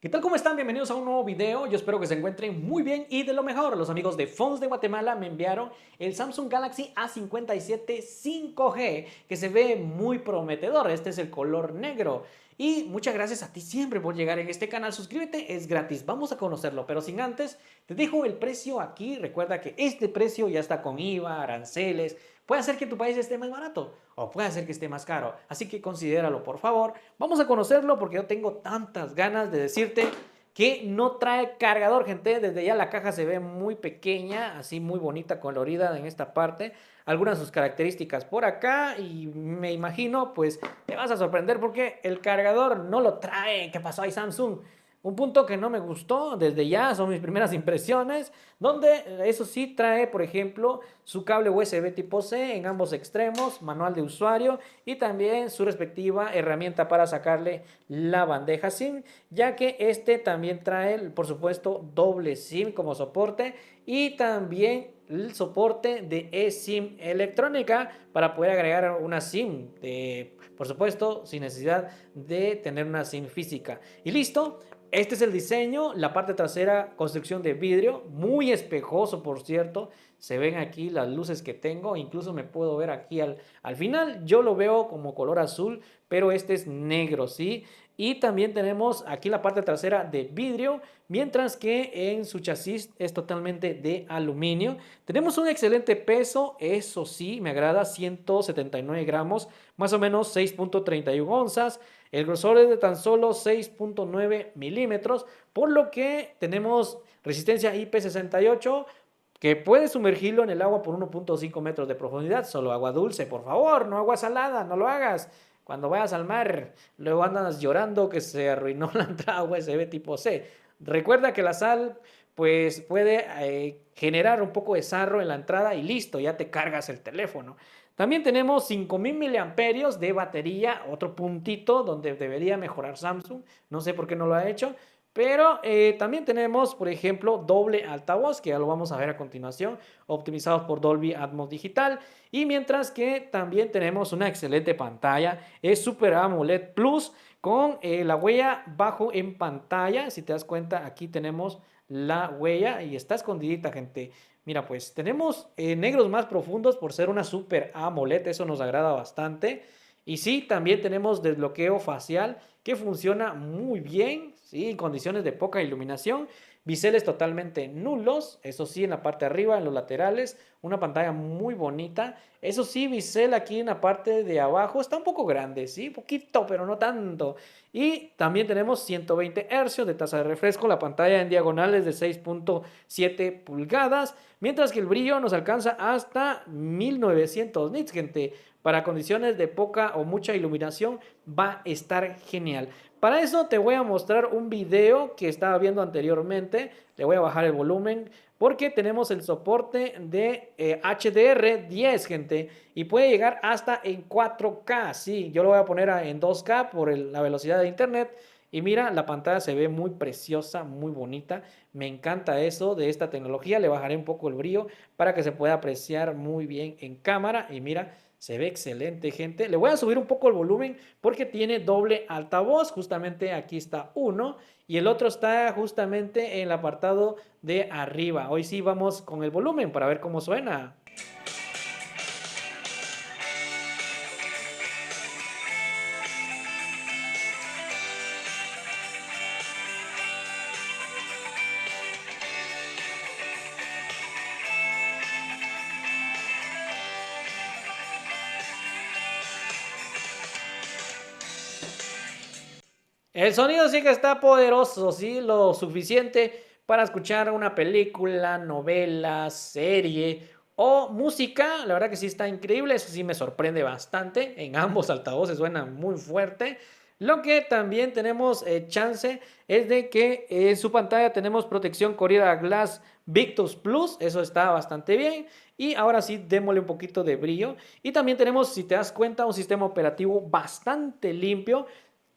¿Qué tal? ¿Cómo están? Bienvenidos a un nuevo video. Yo espero que se encuentren muy bien y de lo mejor. Los amigos de Phones de Guatemala me enviaron el Samsung Galaxy A57 5G, que se ve muy prometedor. Este es el color negro. Y muchas gracias a ti siempre por llegar en este canal. Suscríbete, es gratis. Vamos a conocerlo, pero sin antes, te dejo el precio aquí. Recuerda que este precio ya está con IVA, aranceles. Puede hacer que tu país esté más barato o puede hacer que esté más caro. Así que considéralo, por favor. Vamos a conocerlo porque yo tengo tantas ganas de decirte que no trae cargador, gente. Desde ya la caja se ve muy pequeña, así muy bonita, colorida en esta parte. Algunas de sus características por acá y me imagino, pues te vas a sorprender porque el cargador no lo trae. ¿Qué pasó ahí, Samsung? Un punto que no me gustó desde ya, son mis primeras impresiones, donde eso sí trae, por ejemplo, su cable USB tipo C en ambos extremos, manual de usuario y también su respectiva herramienta para sacarle la bandeja SIM, ya que este también trae, por supuesto, doble SIM como soporte y también el soporte de eSIM electrónica para poder agregar una SIM, por supuesto, sin necesidad de tener una SIM física. Y listo. Este es el diseño, la parte trasera, construcción de vidrio, muy espejoso por cierto. Se ven aquí las luces que tengo, incluso me puedo ver aquí al final. Yo lo veo como color azul, pero este es negro, ¿sí? Y también tenemos aquí la parte trasera de vidrio, mientras que en su chasis es totalmente de aluminio. Tenemos un excelente peso, eso sí, me agrada, 179 gramos, más o menos 6.31 onzas. El grosor es de tan solo 6.9 milímetros, por lo que tenemos resistencia IP68 que puede sumergirlo en el agua por 1.5 metros de profundidad. Solo agua dulce, por favor, no agua salada, no lo hagas. Cuando vayas al mar, luego andas llorando que se arruinó la entrada USB tipo C. Recuerda que la sal pues puede generar un poco de sarro en la entrada y listo, ya te cargas el teléfono. También tenemos 5000 miliamperios de batería, otro puntito donde debería mejorar Samsung, no sé por qué no lo ha hecho, pero también tenemos, por ejemplo, doble altavoz, que ya lo vamos a ver a continuación, optimizados por Dolby Atmos Digital, y mientras que también tenemos una excelente pantalla, es Super AMOLED Plus, con la huella bajo en pantalla. Si te das cuenta, aquí tenemos la huella y está escondidita, gente. Mira, pues tenemos negros más profundos por ser una Super AMOLED, eso nos agrada bastante. Y sí, también tenemos desbloqueo facial que funciona muy bien, ¿sí? En condiciones de poca iluminación. Biseles totalmente nulos, eso sí, en la parte de arriba, en los laterales, una pantalla muy bonita. Eso sí, bisel aquí en la parte de abajo está un poco grande, sí, poquito, pero no tanto. Y también tenemos 120 Hz de tasa de refresco, la pantalla en diagonal es de 6.7 pulgadas, mientras que el brillo nos alcanza hasta 1900 nits, gente. Para condiciones de poca o mucha iluminación va a estar genial. Para eso te voy a mostrar un video que estaba viendo anteriormente. Le voy a bajar el volumen porque tenemos el soporte de HDR10, gente, y puede llegar hasta en 4K. Sí, yo lo voy a poner en 2K por la velocidad de internet. Y mira, la pantalla se ve muy preciosa, muy bonita. Me encanta eso de esta tecnología. Le bajaré un poco el brillo para que se pueda apreciar muy bien en cámara. Y mira, se ve excelente, gente. Le voy a subir un poco el volumen porque tiene doble altavoz. Justamente aquí está uno y el otro está justamente en el apartado de arriba. Hoy sí vamos con el volumen para ver cómo suena. El sonido sí que está poderoso, sí, lo suficiente para escuchar una película, novela, serie o música. La verdad que sí está increíble, eso sí me sorprende bastante. En ambos altavoces suena muy fuerte. Lo que también tenemos chance es de que en su pantalla tenemos protección Gorilla Glass Victus Plus, eso está bastante bien. Y ahora sí, démosle un poquito de brillo. Y también tenemos, si te das cuenta, un sistema operativo bastante limpio.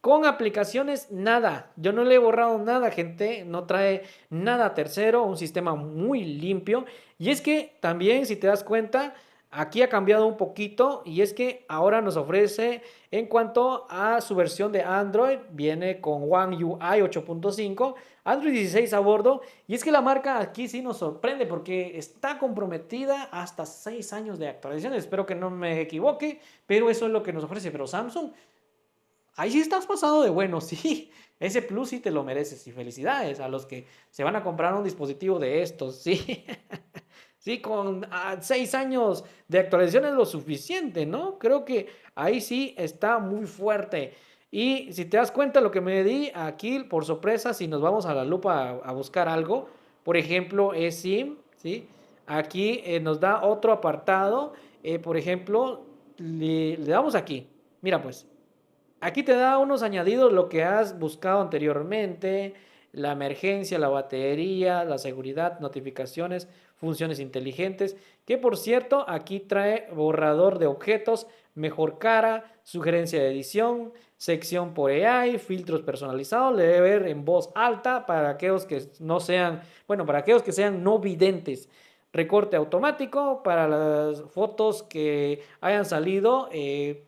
Con aplicaciones, nada. Yo no le he borrado nada, gente. No trae nada tercero. Un sistema muy limpio. Y es que también, si te das cuenta, aquí ha cambiado un poquito y es que ahora nos ofrece en cuanto a su versión de Android, viene con One UI 8.5, Android 16 a bordo y es que la marca aquí sí nos sorprende porque está comprometida hasta 6 años de actualización, espero que no me equivoque, pero eso es lo que nos ofrece, pero Samsung, ahí sí estás pasado de bueno, sí. Ese plus sí te lo mereces y felicidades a los que se van a comprar un dispositivo de estos, sí. Sí, con 6 años de actualización es lo suficiente, ¿no? Creo que ahí sí está muy fuerte. Y si te das cuenta lo que me di aquí, por sorpresa, si nos vamos a la lupa a buscar algo, por ejemplo, eSIM, ¿sí? Aquí nos da otro apartado, por ejemplo, le damos aquí. Mira pues, aquí te da unos añadidos, lo que has buscado anteriormente, la emergencia, la batería, la seguridad, notificaciones, funciones inteligentes, que por cierto aquí trae borrador de objetos, mejor cara, sugerencia de edición, sección por AI, filtros personalizados, le debe ver en voz alta para aquellos que no sean, bueno, para aquellos que sean no videntes. Recorte automático para las fotos que hayan salido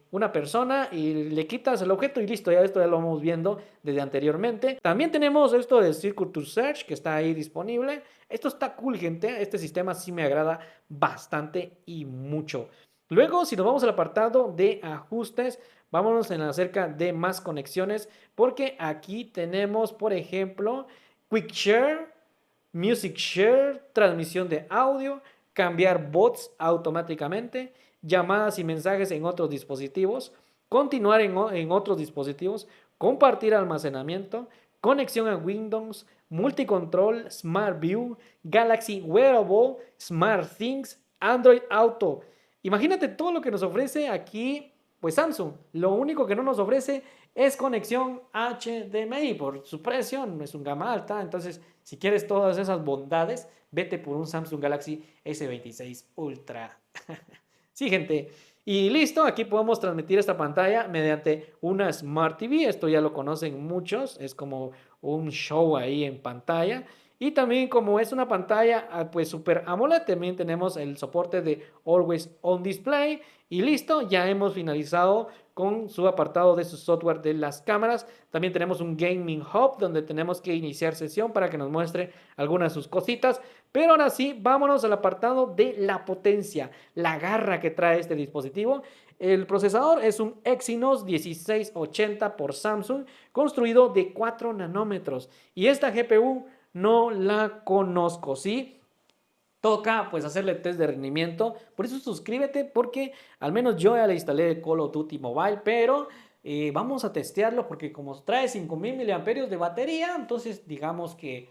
una persona y le quitas el objeto y listo, ya esto ya lo vamos viendo desde anteriormente. También tenemos esto de Circle to Search que está ahí disponible. Esto está cool, gente. Este sistema sí me agrada bastante y mucho. Luego, si nos vamos al apartado de ajustes, vámonos en acerca de más conexiones, porque aquí tenemos, por ejemplo, Quick Share, Music Share, transmisión de audio, cambiar bots automáticamente, llamadas y mensajes en otros dispositivos, continuar en otros dispositivos, compartir almacenamiento, conexión a Windows, multicontrol, Smart View, Galaxy Wearable, Smart Things, Android Auto. Imagínate todo lo que nos ofrece aquí, pues Samsung. Lo único que no nos ofrece es conexión HDMI por su precio, no es un gama alta. Entonces, si quieres todas esas bondades, vete por un Samsung Galaxy S26 Ultra. Sí, gente. Y listo, aquí podemos transmitir esta pantalla mediante una Smart TV. Esto ya lo conocen muchos, es como un show ahí en pantalla. Y también como es una pantalla pues Super AMOLED, también tenemos el soporte de Always On Display. Y listo, ya hemos finalizado con su apartado de su software de las cámaras. También tenemos un Gaming Hub donde tenemos que iniciar sesión para que nos muestre algunas de sus cositas. Pero ahora sí, vámonos al apartado de la potencia, la garra que trae este dispositivo. El procesador es un Exynos 1680 por Samsung, construido de 4 nanómetros. Y esta GPU no la conozco, ¿sí? Toca pues hacerle test de rendimiento, por eso suscríbete porque al menos yo ya le instalé de Call of Duty Mobile, pero vamos a testearlo porque como trae 5000 miliamperios de batería, entonces digamos que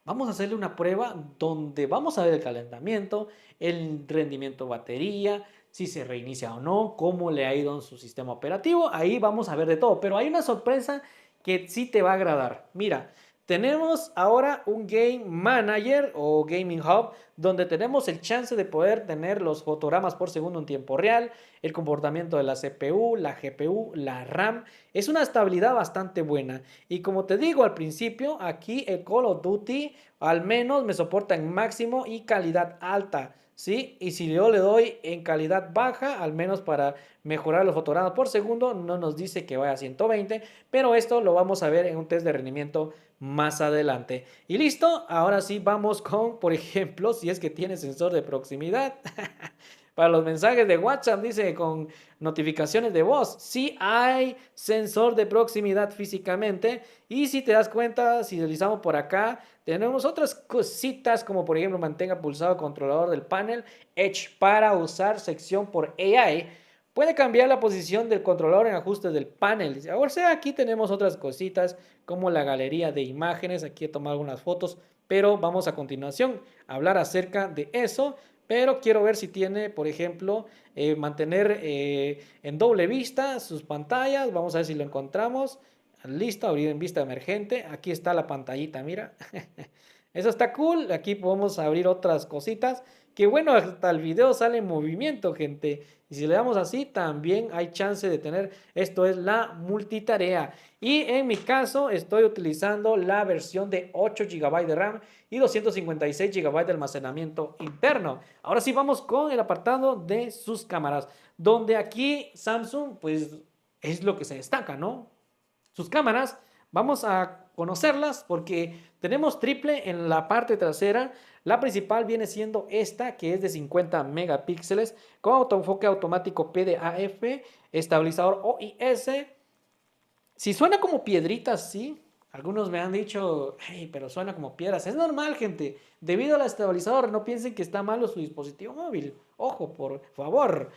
vamos a hacerle una prueba donde vamos a ver el calentamiento, el rendimiento batería, si se reinicia o no, cómo le ha ido en su sistema operativo, ahí vamos a ver de todo, pero hay una sorpresa que sí te va a agradar. Mira, tenemos ahora un Game Manager o Gaming Hub donde tenemos el chance de poder tener los fotogramas por segundo en tiempo real, el comportamiento de la CPU, la GPU, la RAM. Es una estabilidad bastante buena. Y como te digo al principio, aquí el Call of Duty al menos me soporta en máximo y calidad alta. ¿Sí? Y si yo le doy en calidad baja, al menos para mejorar los fotogramas por segundo, no nos dice que vaya a 120, pero esto lo vamos a ver en un test de rendimiento más adelante. Y listo, ahora sí vamos con, por ejemplo, si es que tiene sensor de proximidad. Para los mensajes de WhatsApp, dice con notificaciones de voz. Sí hay sensor de proximidad físicamente. Y si te das cuenta, si deslizamos por acá, tenemos otras cositas como por ejemplo mantenga pulsado el controlador del panel. Edge para usar sección por AI. Puede cambiar la posición del controlador en ajustes del panel. O sea, aquí tenemos otras cositas como la galería de imágenes. Aquí he tomado algunas fotos, pero vamos a continuación a hablar acerca de eso. Pero quiero ver si tiene, por ejemplo, mantener en doble vista sus pantallas. Vamos a ver si lo encontramos. Listo, abrir en vista emergente. Aquí está la pantallita, mira. Eso está cool. Aquí podemos abrir otras cositas Que bueno, hasta el video sale en movimiento, gente. Y si le damos así, también hay chance de tener, esto es la multitarea. Y en mi caso, estoy utilizando la versión de 8 GB de RAM y 256 GB de almacenamiento interno. Ahora sí, vamos con el apartado de sus cámaras, donde aquí Samsung, pues, es lo que se destaca, ¿no? Sus cámaras, vamos a conocerlas porque tenemos triple en la parte trasera. La principal viene siendo esta, que es de 50 megapíxeles con autoenfoque automático PDAF, estabilizador OIS. Si suena como piedritas, sí. Algunos me han dicho, hey, pero suena como piedras. Es normal, gente. Debido al estabilizador, no piensen que está malo su dispositivo móvil. Ojo, por favor.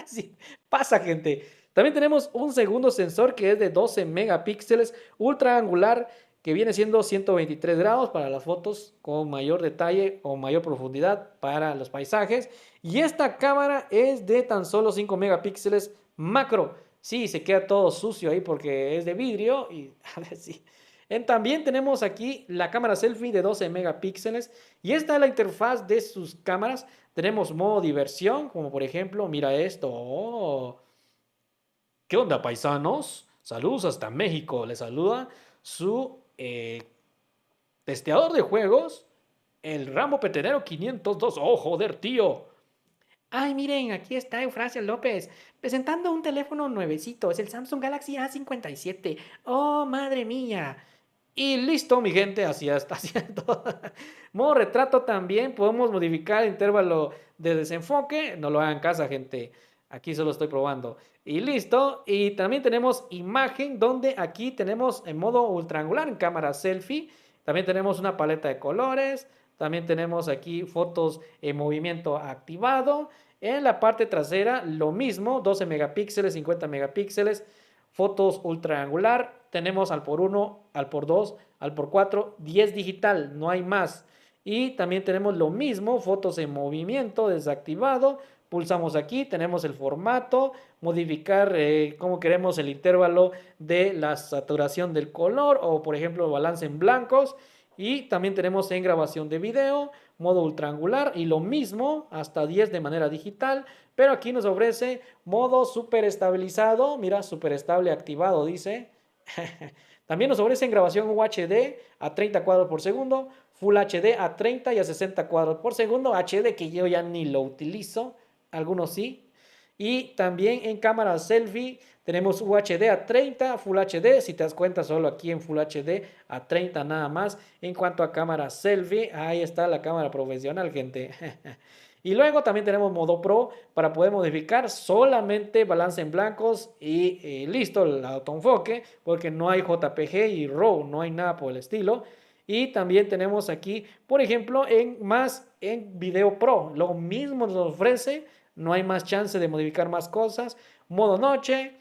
Sí, pasa, gente. También tenemos un segundo sensor que es de 12 megapíxeles, ultra angular, que viene siendo 123 grados para las fotos con mayor detalle o mayor profundidad para los paisajes. Y esta cámara es de tan solo 5 megapíxeles macro. Sí, se queda todo sucio ahí porque es de vidrio y a ver si... También tenemos aquí la cámara selfie de 12 megapíxeles y esta es la interfaz de sus cámaras. Tenemos modo diversión, como por ejemplo, mira esto. Oh, ¿qué onda, paisanos? Saludos hasta México. Les saluda su testeador de juegos, el Rambo Petenero 502. Oh, joder, tío. Ay, miren, aquí está Eufrasia López, presentando un teléfono nuevecito. Es el Samsung Galaxy A57. Oh, madre mía. Y listo, mi gente, así está haciendo. Modo retrato también, podemos modificar el intervalo de desenfoque. No lo hagan casa, gente. Aquí solo estoy probando. Y listo. Y también tenemos imagen, donde aquí tenemos en modo ultraangular, en cámara selfie. También tenemos una paleta de colores. También tenemos aquí fotos en movimiento activado. En la parte trasera, lo mismo, 12 megapíxeles, 50 megapíxeles, fotos ultra angular. Tenemos al por 1, al por 2, al por 4, 10 digital, no hay más. Y también tenemos lo mismo, fotos en movimiento, desactivado. Pulsamos aquí, tenemos el formato, modificar cómo queremos el intervalo de la saturación del color o por ejemplo balance en blancos. Y también tenemos en grabación de video, modo ultraangular y lo mismo, hasta 10 de manera digital, pero aquí nos ofrece modo super estabilizado, mira, super estable activado, dice. También nos ofrecen grabación UHD a 30 cuadros por segundo, Full HD a 30 y a 60 cuadros por segundo, HD que yo ya ni lo utilizo, algunos sí. Y también en cámara selfie tenemos UHD a 30, Full HD, si te das cuenta solo aquí en Full HD a 30 nada más. En cuanto a cámara selfie, ahí está la cámara profesional, gente. Y luego también tenemos modo Pro para poder modificar solamente balance en blancos y listo el autoenfoque, porque no hay JPG y RAW, no hay nada por el estilo. Y también tenemos aquí, por ejemplo, en Video Pro, lo mismo nos ofrece, no hay más chance de modificar más cosas. Modo noche,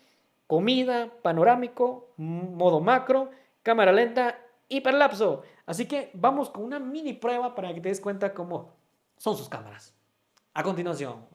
comida, panorámico, modo macro, cámara lenta, hiperlapso. Así que vamos con una mini prueba para que te des cuenta cómo son sus cámaras. A continuación,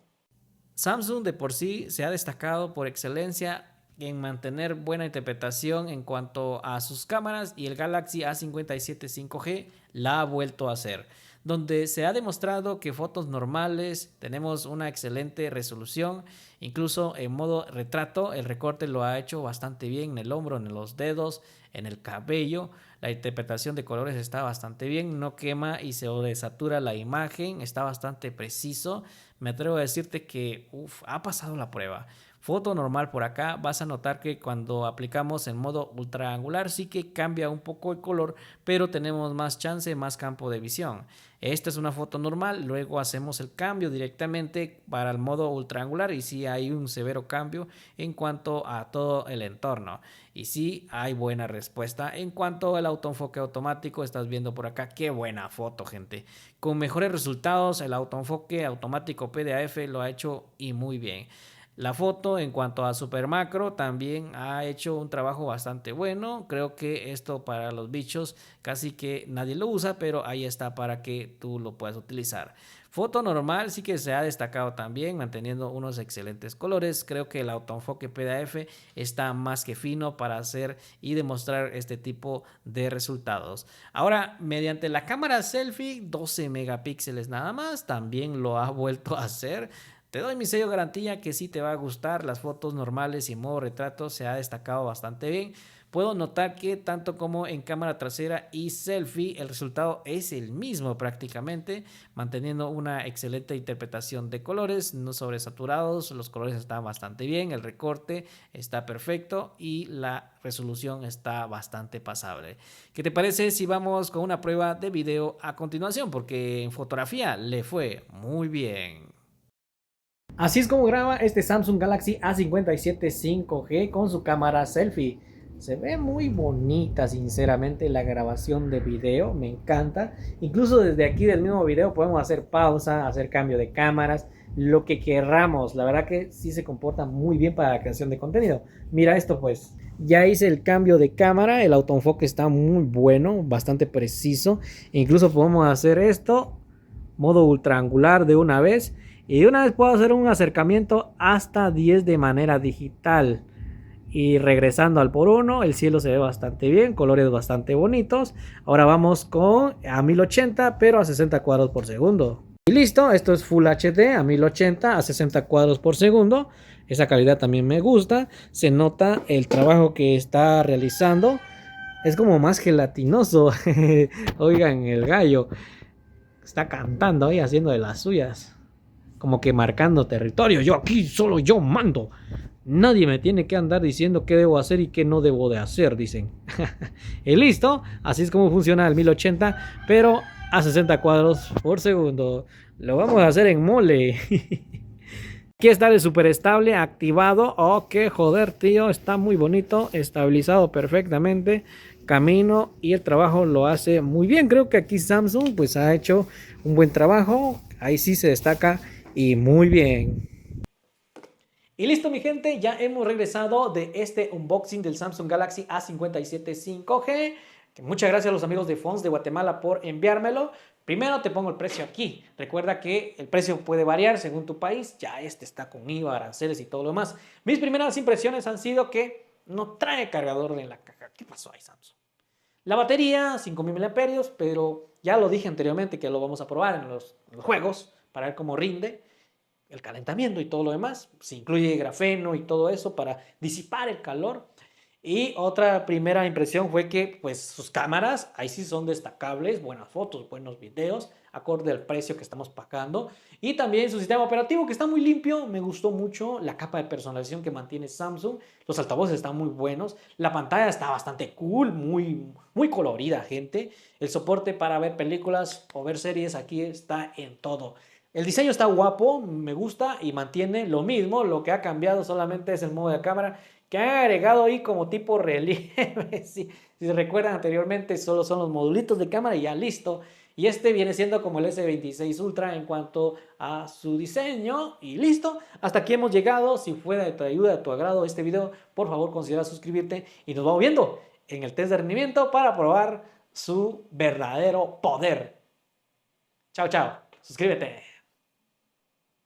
Samsung de por sí se ha destacado por excelencia en mantener buena interpretación en cuanto a sus cámaras y el Galaxy A57 5G la ha vuelto a hacer, donde se ha demostrado que fotos normales tenemos una excelente resolución, incluso en modo retrato el recorte lo ha hecho bastante bien en el hombro, en los dedos, en el cabello. La interpretación de colores está bastante bien, no quema y se desatura la imagen, está bastante preciso. Me atrevo a decirte que ha pasado la prueba. Foto normal por acá, vas a notar que cuando aplicamos en modo ultra angular sí que cambia un poco el color, pero tenemos más chance, más campo de visión. Esta es una foto normal, luego hacemos el cambio directamente para el modo ultra angular y sí hay un severo cambio en cuanto a todo el entorno. Y sí hay buena respuesta. En cuanto al autoenfoque automático, estás viendo por acá, qué buena foto, gente. Con mejores resultados, el autoenfoque automático PDAF lo ha hecho y muy bien. La foto en cuanto a super macro también ha hecho un trabajo bastante bueno. Creo que esto para los bichos casi que nadie lo usa, pero ahí está para que tú lo puedas utilizar. Foto normal sí que se ha destacado también, manteniendo unos excelentes colores. Creo que el autoenfoque PDF está más que fino para hacer y demostrar este tipo de resultados. Ahora, mediante la cámara selfie, 12 megapíxeles nada más, también lo ha vuelto a hacer. Te doy mi sello de garantía que sí te va a gustar. Las fotos normales y en modo retrato se ha destacado bastante bien. Puedo notar que tanto como en cámara trasera y selfie el resultado es el mismo prácticamente, manteniendo una excelente interpretación de colores, no sobresaturados, los colores están bastante bien, el recorte está perfecto y la resolución está bastante pasable. ¿Qué te parece si vamos con una prueba de video a continuación? Porque en fotografía le fue muy bien. Así es como graba este Samsung Galaxy A57 5G con su cámara selfie. Se ve muy bonita, sinceramente, la grabación de video, me encanta. Incluso desde aquí del mismo video podemos hacer pausa, hacer cambio de cámaras, lo que querramos. La verdad que sí se comporta muy bien para la creación de contenido. Mira esto pues, ya hice el cambio de cámara, el autoenfoque está muy bueno, bastante preciso. Incluso podemos hacer esto, modo ultra angular de una vez. Y de una vez puedo hacer un acercamiento hasta 10 de manera digital. Y regresando al por 1, el cielo se ve bastante bien, colores bastante bonitos. Ahora vamos con a 1080, pero a 60 cuadros por segundo. Y listo, esto es Full HD a 1080 a 60 cuadros por segundo. Esa calidad también me gusta. Se nota el trabajo que está realizando. Es como más gelatinoso. Oigan, el gallo está cantando ahí, haciendo de las suyas. Como que marcando territorio. Yo aquí solo yo mando. Nadie me tiene que andar diciendo qué debo hacer y qué no debo de hacer, dicen. Y listo, así es como funciona el 1080, pero a 60 cuadros por segundo. Lo vamos a hacer en mole. Aquí está el super estable activado. Oh, qué joder, tío. Está muy bonito, estabilizado perfectamente. Camino y el trabajo lo hace muy bien. Creo que aquí Samsung pues ha hecho un buen trabajo. Ahí sí se destaca y muy bien. Y listo mi gente, ya hemos regresado de este unboxing del Samsung Galaxy A57 5G. Muchas gracias a los amigos de Fonts de Guatemala por enviármelo. Primero te pongo el precio aquí. Recuerda que el precio puede variar según tu país. Ya este está con IVA, aranceles y todo lo demás. Mis primeras impresiones han sido que no trae cargador en la caja. ¿Qué pasó ahí, Samsung? La batería, 5000 mAh, pero ya lo dije anteriormente que lo vamos a probar en los juegos para ver cómo rinde el calentamiento y todo lo demás. Se incluye grafeno y todo eso para disipar el calor. Y otra primera impresión fue que pues sus cámaras ahí sí son destacables, buenas fotos, buenos videos, acorde al precio que estamos pagando. Y también su sistema operativo que está muy limpio, me gustó mucho la capa de personalización que mantiene Samsung. Los altavoces están muy buenos, la pantalla está bastante cool, muy colorida, gente. El soporte para ver películas o ver series aquí está en todo. El diseño está guapo, me gusta y mantiene lo mismo. Lo que ha cambiado solamente es el modo de cámara que han agregado ahí como tipo relieve. Si se recuerdan anteriormente, solo son los modulitos de cámara y ya listo. Y este viene siendo como el S26 Ultra en cuanto a su diseño y listo. Hasta aquí hemos llegado. Si fue de tu ayuda, de tu agrado este video, por favor considera suscribirte y nos vamos viendo en el test de rendimiento para probar su verdadero poder. Chao, chao. Suscríbete.